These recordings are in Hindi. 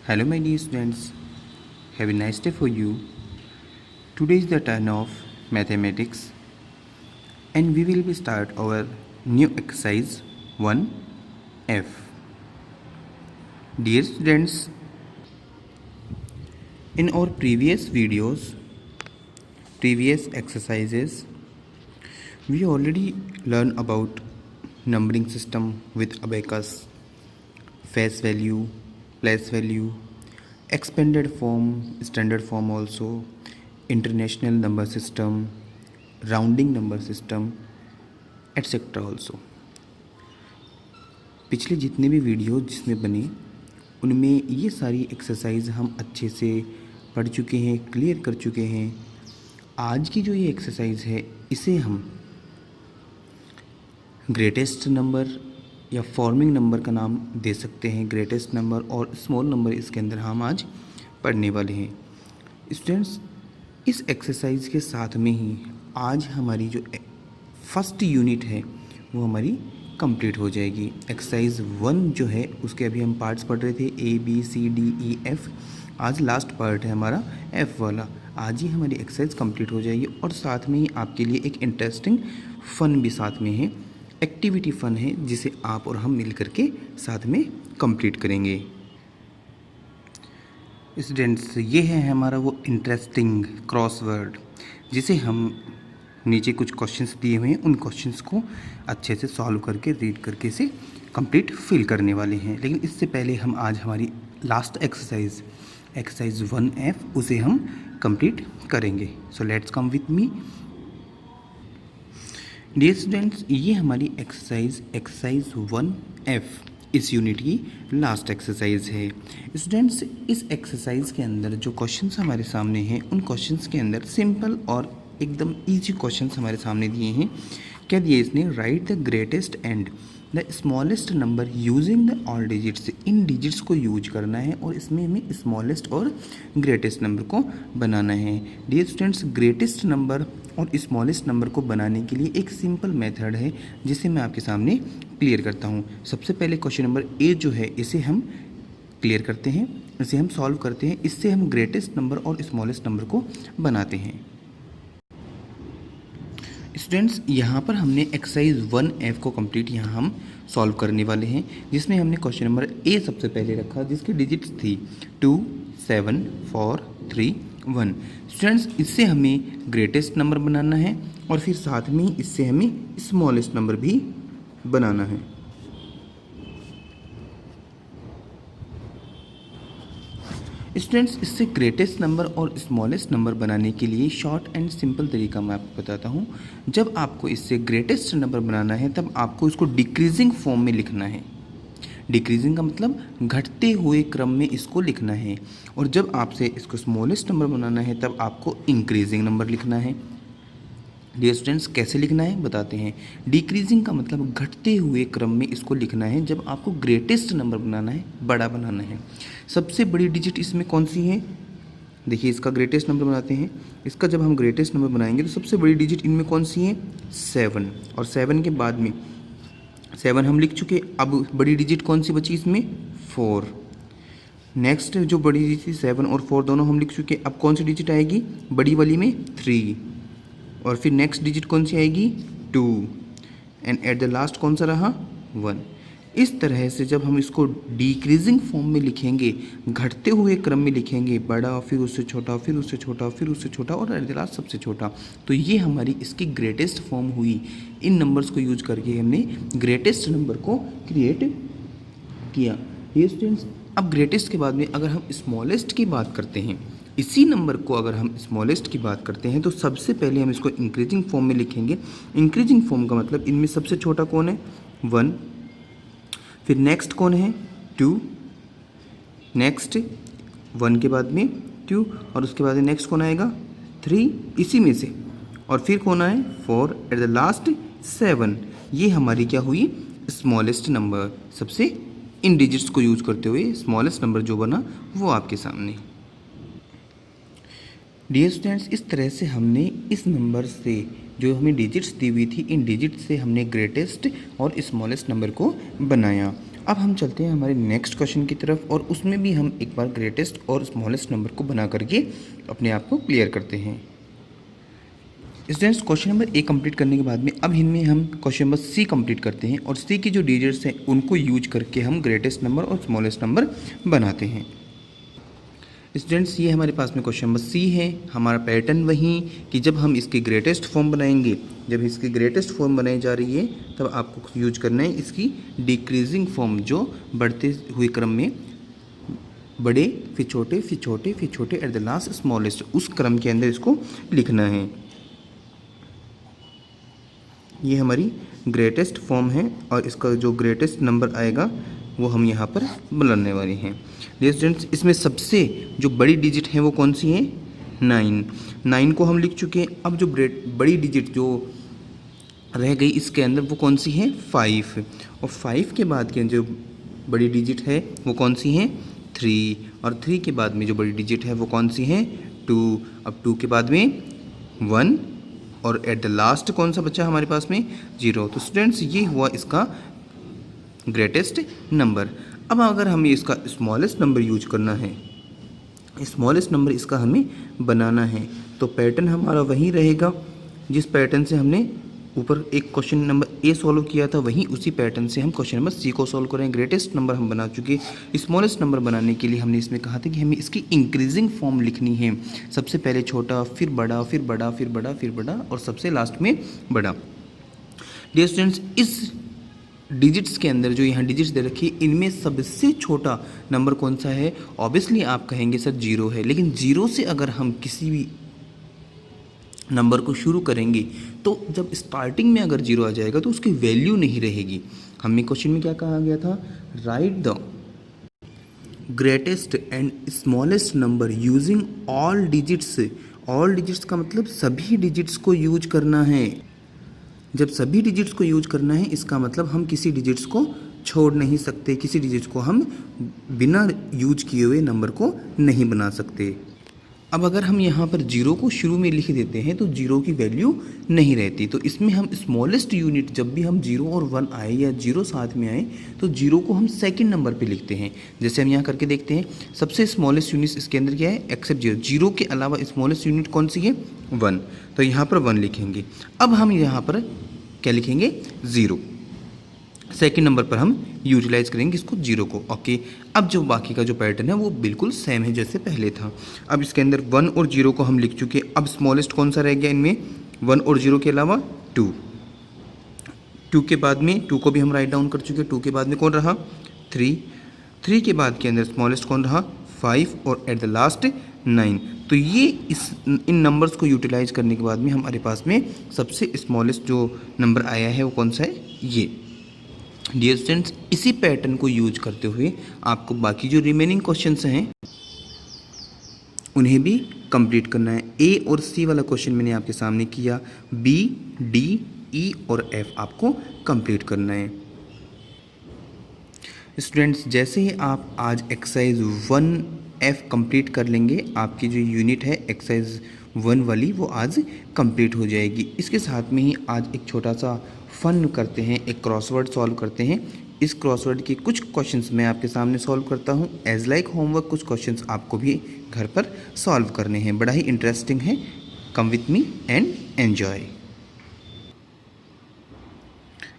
Hello, my dear students. Have a nice day for you. Today is the turn of mathematics, and we will start our new exercise 1F. Dear students, in our previous exercises, we already learned about numbering system with abacus, face value, place value, expanded form, standard form also, international number system, rounding number system etcetera also. पिछले जितने भी वीडियो जिसमें बने उनमें ये सारी एक्सरसाइज हम अच्छे से पढ़ चुके हैं, क्लियर कर चुके हैं। आज की जो ये एक्सरसाइज है इसे हम ग्रेटेस्ट नंबर या फॉर्मिंग नंबर का नाम दे सकते हैं। ग्रेटेस्ट नंबर और स्मॉल नंबर इसके अंदर हम आज पढ़ने वाले हैं। स्टूडेंट्स, इस एक्सरसाइज के साथ में ही आज हमारी जो फर्स्ट यूनिट है वो हमारी कंप्लीट हो जाएगी। एक्सरसाइज 1 जो है उसके अभी हम पार्ट्स पढ़ रहे थे, ABCDEF। आज लास्ट पार्ट है हमारा F वाला। आज ही हमारी एक्सरसाइज कंप्लीट हो जाएगी और साथ में ही आपके लिए एक इंटरेस्टिंग फ़न भी साथ में है, एक्टिविटी फ़न है, जिसे आप और हम मिल करके साथ में कंप्लीट करेंगे। स्टूडेंट्स, ये है हमारा वो इंटरेस्टिंग क्रॉसवर्ड जिसे हम नीचे कुछ क्वेश्चंस दिए हुए हैं, उन क्वेश्चंस को अच्छे से सॉल्व करके रीड करके इसे कंप्लीट फिल करने वाले हैं। लेकिन इससे पहले हम आज हमारी लास्ट एक्सरसाइज 1F उसे हम कंप्लीट करेंगे। So let's come with me. Dear students, ये हमारी एक्सरसाइज 1F इस यूनिट की लास्ट एक्सरसाइज है। स्टूडेंट्स, इस एक्सरसाइज के अंदर जो क्वेश्चंस हमारे सामने हैं उन क्वेश्चंस के अंदर सिंपल और एकदम इजी क्वेश्चंस हमारे सामने दिए हैं। क्या दिए इसने? Right the greatest and the smallest number using the all digits. In digits को यूज करना है और इसमें हमें स्मॉलेस्ट और ग्रेटेस्ट नंबर को बनाना है। डियर स्टूडेंट्स, ग्रेटेस्ट नंबर और स्मॉलेस्ट नंबर को बनाने के लिए एक सिंपल मेथड है जिसे मैं आपके सामने क्लियर करता हूँ। सबसे पहले क्वेश्चन नंबर ए जो है इसे हम क्लियर करते हैं, इसे हम सॉल्व करते हैं। इससे हम ग्रेटेस्ट नंबर और स्मॉलेस्ट नंबर को बनाते हैं। स्टूडेंट्स, यहाँ पर हमने एक्सरसाइज 1F को कंप्लीट यहाँ हम सॉल्व करने वाले हैं, जिसमें हमने क्वेश्चन नंबर ए सबसे पहले रखा जिसकी डिजिट्स थी 2, 7, 4, 3, 1। स्टूडेंट्स, इससे हमें ग्रेटेस्ट नंबर बनाना है और फिर साथ में इससे हमें स्मॉलेस्ट नंबर भी बनाना है। स्टूडेंट्स, इससे ग्रेटेस्ट नंबर और स्मॉलेस्ट नंबर बनाने के लिए शॉर्ट एंड सिंपल तरीका मैं आपको बताता हूँ। जब आपको इससे ग्रेटेस्ट नंबर बनाना है तब आपको इसको डिक्रीजिंग फॉर्म में लिखना है। डिक्रीजिंग का मतलब घटते हुए क्रम में इसको लिखना है। और जब आपसे इसको स्मॉलेस्ट नंबर बनाना है तब आपको इंक्रीजिंग नंबर लिखना है। डियर स्टूडेंट्स, कैसे लिखना है बताते हैं। डिक्रीजिंग का मतलब घटते हुए क्रम में इसको लिखना है। जब आपको ग्रेटेस्ट नंबर बनाना है, बड़ा बनाना है, सबसे बड़ी डिजिट इसमें कौन सी है? देखिए, इसका ग्रेटेस्ट नंबर बनाते हैं। इसका जब हम ग्रेटेस्ट नंबर बनाएंगे तो सबसे बड़ी डिजिट इनमें कौन सी है? 7। और 7 के बाद में 7 हम लिख चुके। अब बड़ी डिजिट कौन सी बची इसमें? 4। नेक्स्ट जो बड़ी डिजिट थी 7 और 4 दोनों हम लिख चुके। अब कौन सी डिजिट आएगी बड़ी वाली में? 3। और फिर नेक्स्ट डिजिट कौन सी आएगी? 2। एंड एट द लास्ट कौन सा रहा? 1। इस तरह से जब हम इसको डिक्रीजिंग फॉर्म में लिखेंगे, घटते हुए क्रम में लिखेंगे, बड़ा फिर उससे छोटा फिर उससे छोटा फिर उससे छोटा और एट द लास्ट सबसे छोटा, तो ये हमारी इसकी ग्रेटेस्ट फॉर्म हुई। इन नंबर्स को यूज करके हमने ग्रेटेस्ट नंबर को क्रिएट किया। ये स्टूडेंट्स, अब ग्रेटेस्ट के बाद में अगर हम स्मॉलेस्ट की बात करते हैं, इसी नंबर को अगर हम स्मॉलेस्ट की बात करते हैं तो सबसे पहले हम इसको इंक्रीजिंग फॉर्म में लिखेंगे। इंक्रीजिंग फॉर्म का मतलब इनमें सबसे छोटा कौन है? 1। फिर नेक्स्ट कौन है? 2। नेक्स्ट 1 के बाद में 2 और उसके बाद नेक्स्ट कौन आएगा? 3 इसी में से। और फिर कौन आए? 4। At the last 7। ये हमारी क्या हुई? Smallest number. सबसे इन डिजिट्स को यूज करते हुए स्मॉलेस्ट नंबर जो बना वो आपके सामने। डियर स्टूडेंट्स, इस तरह से हमने इस नंबर से जो हमें डिजिट्स दी हुई थी, इन डिजिट से हमने ग्रेटेस्ट और स्मॉलेस्ट नंबर को बनाया। अब हम चलते हैं हमारे नेक्स्ट क्वेश्चन की तरफ और उसमें भी हम एक बार ग्रेटेस्ट और स्मॉलेस्ट नंबर को बना करके अपने आप को क्लियर करते हैं। Students question number A complete करने के बाद में अब इनमें हम क्वेश्चन नंबर सी कंप्लीट करते हैं और सी की जो डिजिट्स हैं उनको यूज करके हम ग्रेटेस्ट नंबर और स्मॉलेस्ट नंबर बनाते हैं। स्टूडेंट्स ये हमारे पास में क्वेश्चन नंबर सी है। हमारा पैटर्न वही कि जब हम इसकी ग्रेटेस्ट फॉर्म बनाएंगे, जब इसकी ग्रेटेस्ट फॉर्म बनाई जा रही है तब आपको यूज करना है इसकी डिक्रीजिंग फॉर्म, जो बढ़ते हुए क्रम में बड़े फिर छोटे फिर छोटे फिर छोटे एट द लास्ट स्मॉलेस्ट, उस क्रम के अंदर इसको लिखना है। ये हमारी ग्रेटेस्ट फॉर्म है और इसका जो ग्रेटेस्ट नंबर आएगा वो हम यहाँ पर बनाने वाले हैं। स्टूडेंट्स इसमें सबसे जो बड़ी डिजिट है वो कौन सी है? 9 को हम लिख चुके हैं। अब जो बड़ी डिजिट जो रह गई इसके अंदर वो कौन सी है? 5। और 5 के बाद के जो बड़ी डिजिट है वो कौन सी है? 3। और 3 के बाद में जो बड़ी डिजिट है वो कौन सी है? 2। अब 2 के बाद में 1 और एट द लास्ट कौन सा बच्चा हमारे पास में? 0। तो स्टूडेंट्स ये हुआ इसका ग्रेटेस्ट नंबर। अब अगर हमें इसका स्मॉलेस्ट नंबर यूज करना है, स्मॉलेस्ट नंबर इसका हमें बनाना है, तो पैटर्न हमारा वही रहेगा जिस पैटर्न से हमने ऊपर एक क्वेश्चन नंबर ए सॉल्व किया था, वहीं उसी पैटर्न से हम क्वेश्चन नंबर सी को सॉल्व करें। ग्रेटेस्ट नंबर हम बना चुके। स्मॉलेस्ट नंबर बनाने के लिए हमने इसमें कहा था कि हमें इसकी इंक्रीजिंग फॉर्म लिखनी है। सबसे पहले छोटा, फिर बड़ा, फिर बड़ा, फिर बड़ा, फिर बड़ा और सबसे लास्ट में बड़ा। डियर स्टूडेंट्स इस डिजिट्स के अंदर जो यहाँ डिजिट्स दे रखी है इनमें सबसे छोटा नंबर कौन सा है? ऑब्वियसली आप कहेंगे सर 0 है, लेकिन 0 से अगर हम किसी भी नंबर को शुरू करेंगे तो जब स्टार्टिंग में अगर 0 आ जाएगा तो उसकी वैल्यू नहीं रहेगी। हमें क्वेश्चन में क्या कहा गया था? Right the greatest and smallest number using all digits. All digits का मतलब सभी डिजिट्स को यूज करना है। जब सभी डिजिट्स को यूज करना है इसका मतलब हम किसी डिजिट्स को छोड़ नहीं सकते, किसी डिजिट्स को हम बिना यूज किए हुए नंबर को नहीं बना सकते। अब अगर हम यहाँ पर 0 को शुरू में लिख देते हैं तो 0 की वैल्यू नहीं रहती। तो इसमें हम स्मॉलेस्ट यूनिट, जब भी हम 0 और 1 आए या 0 साथ में आए तो 0 को हम सेकंड नंबर पे लिखते हैं। जैसे हम यहाँ करके देखते हैं, सबसे स्मॉलेस्ट यूनिट इसके अंदर क्या है? एक्सेप्ट 0। 0 के अलावा स्मॉलेस्ट यूनिट कौन सी है? 1। तो यहाँ पर 1 लिखेंगे। अब हम यहाँ पर क्या लिखेंगे? 0। सेकंड नंबर पर हम यूटिलाइज करेंगे इसको 0 को। ओके, अब जो बाकी का जो पैटर्न है वो बिल्कुल सेम है जैसे पहले था। अब इसके अंदर 1 और 0 को हम लिख चुके। अब स्मॉलेस्ट कौन सा रह गया इनमें? 1 और 0 के अलावा 2। 2 के बाद में 2 को भी हम राइट डाउन कर चुके। 2 के बाद में कौन रहा? 3। 3 के बाद के अंदर स्मॉलेस्ट कौन रहा? 5 और एट द लास्ट 9। तो ये इन नंबर्स को यूटिलाइज करने के बाद में हमारे पास में सबसे स्मॉलेस्ट जो नंबर आया है वो कौन सा है? ये। डियर स्टूडेंट्स इसी पैटर्न को यूज करते हुए आपको बाकी जो रिमेनिंग क्वेश्चंस हैं उन्हें भी कंप्लीट करना है। ए और सी वाला क्वेश्चन मैंने आपके सामने किया, बी, डी, ई और एफ आपको कंप्लीट करना है। स्टूडेंट्स जैसे ही आप आज एक्सरसाइज 1F कंप्लीट कर लेंगे, आपकी जो यूनिट है एक्सरसाइज 1 वाली वो आज कंप्लीट हो जाएगी। इसके साथ में ही आज एक छोटा सा फन करते हैं, एक क्रॉसवर्ड सॉल्व करते हैं। इस क्रॉसवर्ड के कुछ क्वेश्चंस मैं आपके सामने सॉल्व करता हूं एज लाइक होमवर्क। कुछ क्वेश्चंस आपको भी घर पर सॉल्व करने हैं। बड़ा ही इंटरेस्टिंग है। कम with me and enjoy.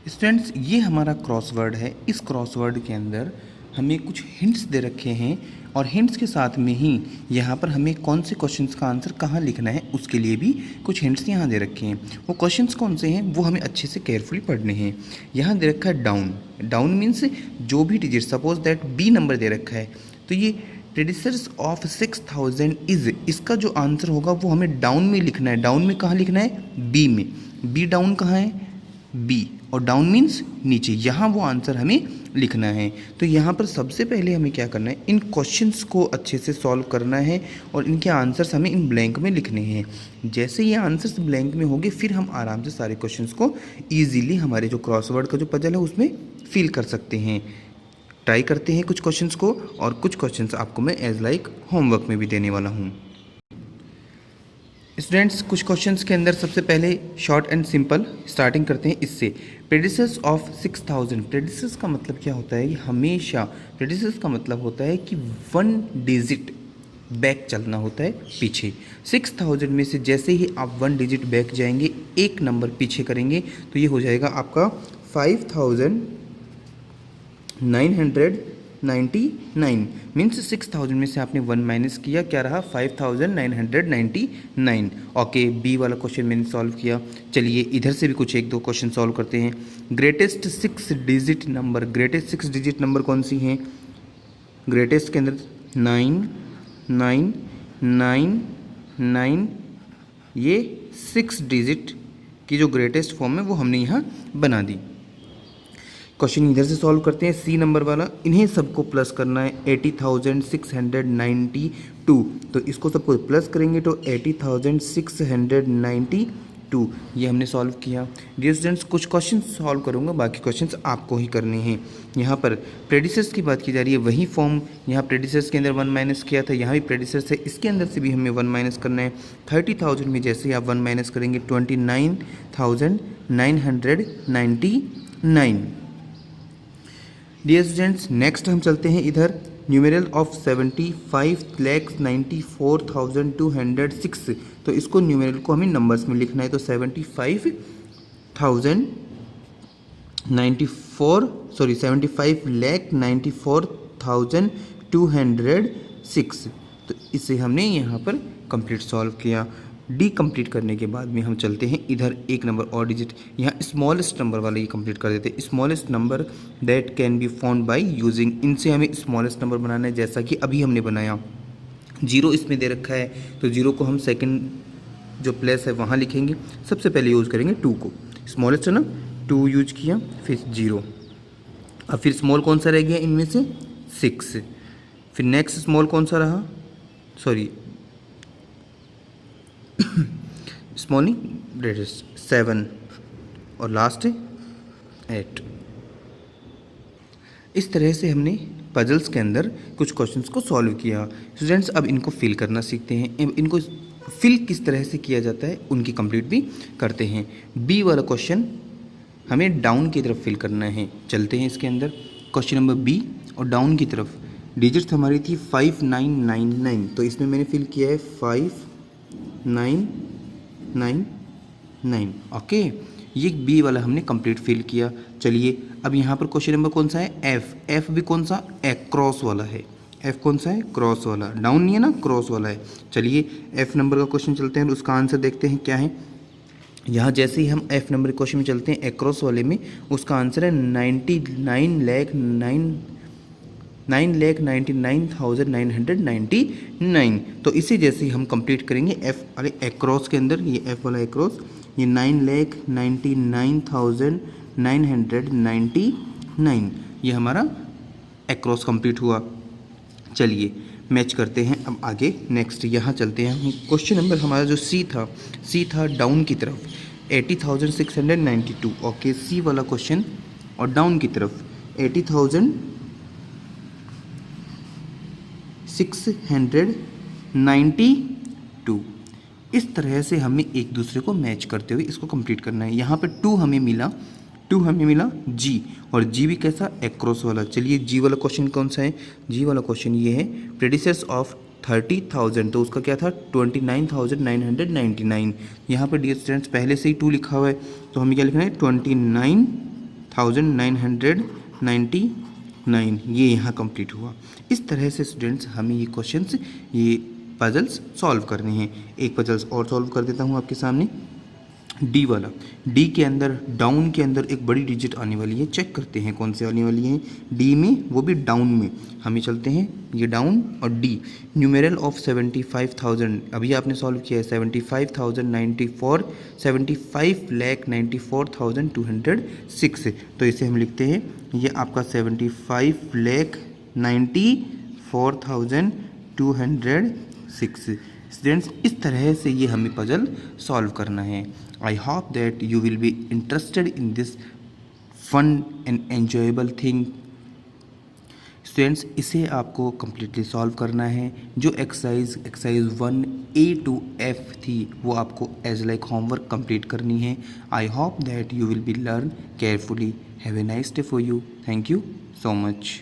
Students ये हमारा क्रॉसवर्ड है। इस क्रॉसवर्ड के अंदर हमें कुछ हिंट्स दे रखे हैं और हिंट्स के साथ में ही यहाँ पर हमें कौन से क्वेश्चंस का आंसर कहाँ लिखना है उसके लिए भी कुछ हिंट्स यहाँ दे रखे हैं। वो क्वेश्चंस कौन से हैं वो हमें अच्छे से केयरफुली पढ़ने हैं। यहाँ दे रखा है डाउन। डाउन मीन्स जो भी digit, suppose that be number दे रखा है तो ये प्रेडिसेसर्स ऑफ 6000 इज, इसका जो आंसर होगा वो हमें डाउन में लिखना है। डाउन में कहाँ लिखना है? बी में। बी डाउन कहाँ है? बी। और डाउन मीन्स नीचे, यहाँ वो आंसर हमें लिखना है। तो यहाँ पर सबसे पहले हमें क्या करना है? इन क्वेश्चंस को अच्छे से सॉल्व करना है और इनके आंसर्स हमें इन ब्लैंक में लिखने हैं। जैसे ये आंसर्स ब्लैंक में होंगे फिर हम आराम से सारे क्वेश्चंस को ईजीली हमारे जो क्रॉसवर्ड का जो पजल है उसमें फिल कर सकते हैं। ट्राई करते हैं कुछ क्वेश्चंस को और कुछ क्वेश्चंस आपको मैं एज लाइक होमवर्क में भी देने वाला हूँ। स्टूडेंट्स कुछ क्वेश्चंस के अंदर सबसे पहले शॉर्ट एंड सिंपल स्टार्टिंग करते हैं इससे। प्रेडिसेस ऑफ 6000, प्रेडिसेस का मतलब क्या होता है? हमेशा प्रेडिसेस का मतलब होता है कि 1 डिजिट बैक चलना होता है पीछे। 6000 में से जैसे ही आप 1 डिजिट बैक जाएंगे, एक नंबर पीछे करेंगे तो ये हो जाएगा आपका 5999 मीन्स 6000 में से आपने 1 माइनस किया, क्या रहा? 5999। ओके, बी वाला क्वेश्चन मैंने सॉल्व किया। चलिए इधर से भी कुछ एक दो क्वेश्चन सॉल्व करते हैं। Greatest 6 digit number, greatest 6 digit number कौन सी हैं? ग्रेटेस्ट के अंदर 9999, ये 6 डिजिट की जो ग्रेटेस्ट फॉर्म है वो हमने यहाँ बना दी। क्वेश्चन इधर से सॉल्व करते हैं, सी नंबर वाला। इन्हें सबको प्लस करना है 80,692, तो इसको सबको प्लस करेंगे तो 80,692, ये हमने सॉल्व किया। डियर स्टूडेंट्स कुछ क्वेश्चन सॉल्व करूंगा, बाकी क्वेश्चंस आपको ही करने हैं। यहाँ पर प्रेडिसेस की बात की जा रही है, वही फॉर्म यहाँ प्रेडिसेस के अंदर 1 माइनस किया था, यहाँ भी प्रेडिसेस है, इसके अंदर से भी हमें 1 माइनस करना है। 30,000 में जैसे ही आप 1 माइनस करेंगे 29,999। डियर स्टूडेंट्स नेक्स्ट हम चलते हैं इधर, न्यूमेरल ऑफ 75,94,206, तो इसको न्यूमेरल को हमें नंबर्स में लिखना है, तो 75,94,206, तो इसे हमने यहाँ पर कंप्लीट सॉल्व किया। डी कंप्लीट करने के बाद में हम चलते हैं इधर, एक नंबर और डिजिट, यहाँ स्मॉलेस्ट नंबर वाला ये कंप्लीट कर देते हैं। Smallest number that can be found by using, इनसे हमें स्मॉलेस्ट नंबर बनाना है, जैसा कि अभी हमने बनाया। 0 इसमें दे रखा है, तो 0 को हम सेकंड जो प्लेस है वहाँ लिखेंगे। सबसे पहले यूज़ करेंगे 2 को, स्मॉलेस्ट है ना, 2 यूज किया, फिर 0। अब फिर स्मॉल कौन सा रह गया इनमें से? 6। फिर नेक्स्ट स्मॉल कौन सा रहा? सॉरी स्मॉल नहीं, ग्रेटेस्ट 7 और लास्ट 8। इस तरह से हमने पजल्स के अंदर कुछ क्वेश्चंस को सॉल्व किया। स्टूडेंट्स अब इनको फिल करना सीखते हैं। इनको फिल किस तरह से किया जाता है उनकी कंप्लीट भी करते हैं। बी वाला क्वेश्चन हमें डाउन की तरफ फिल करना है। चलते हैं इसके अंदर, क्वेश्चन नंबर बी, और डाउन की तरफ डिजिट्स हमारी थी 5999, तो इसमें मैंने फिल किया है 5999। ओके, ये बी वाला हमने कंप्लीट फिल किया। चलिए अब यहाँ पर क्वेश्चन नंबर कौन सा है? एफ। एफ भी कौन सा? क्रॉस वाला है। एफ कौन सा है? क्रॉस वाला, डाउन नहीं है ना, क्रॉस वाला है। चलिए एफ नंबर का क्वेश्चन चलते हैं, उसका आंसर देखते हैं क्या है। यहाँ जैसे ही हम एफ नंबर क्वेश्चन में चलते हैं, क्रॉस वाले में, उसका आंसर है 9,99,999, तो इसे जैसे ही हम कंप्लीट करेंगे एफ वाले एक्रॉस के अंदर, ये एफ वाला एक्रॉस, ये 9,99,999, ये हमारा एक्रॉस कंप्लीट हुआ। चलिए मैच करते हैं अब आगे। नेक्स्ट यहाँ चलते हैं हम, क्वेश्चन नंबर हमारा जो सी था डाउन की तरफ 80,692। ओके, सी वाला क्वेश्चन, और डाउन की तरफ 80,692। इस तरह से हमें एक दूसरे को मैच करते हुए इसको कंप्लीट करना है। यहाँ पे 2 हमें मिला जी, और जी भी कैसा? एक्रॉस वाला। चलिए जी वाला क्वेश्चन कौन सा है? जी वाला क्वेश्चन ये है, प्रेडिसेस ऑफ 30,000, तो उसका क्या था? 29,999। यहाँ पर डियर स्टूडेंट्स पहले से ही 2 लिखा हुआ है, तो हमें क्या लिखना है? 29,999, ये यहाँ कंप्लीट हुआ। इस तरह से स्टूडेंट्स हमें ये क्वेश्चंस, ये पजल्स सॉल्व करने हैं। एक पजल्स और सॉल्व कर देता हूँ आपके सामने, डी वाला। डी के अंदर, डाउन के अंदर एक बड़ी डिजिट आने वाली है, चेक करते हैं कौन से आने वाली है डी में, वो भी डाउन में। हमें चलते हैं ये डाउन और डी, न्यूमेरल ऑफ 75,000, अभी आपने सॉल्व किया है 75,094, 75,94,206, तो इसे हम लिखते हैं, ये आपका 75,94,206। स्टूडेंट्स इस तरह से ये हमें पजल सॉल्व करना है। I hope that you will be interested in this fun and enjoyable thing. Students इसे आपको कम्प्लीटली सॉल्व करना है। जो एक्सरसाइज 1A to F थी वो आपको एज लाइक होमवर्क कंप्लीट करनी है। I hope that you will be learn carefully. Have a nice day for you. Thank you so much.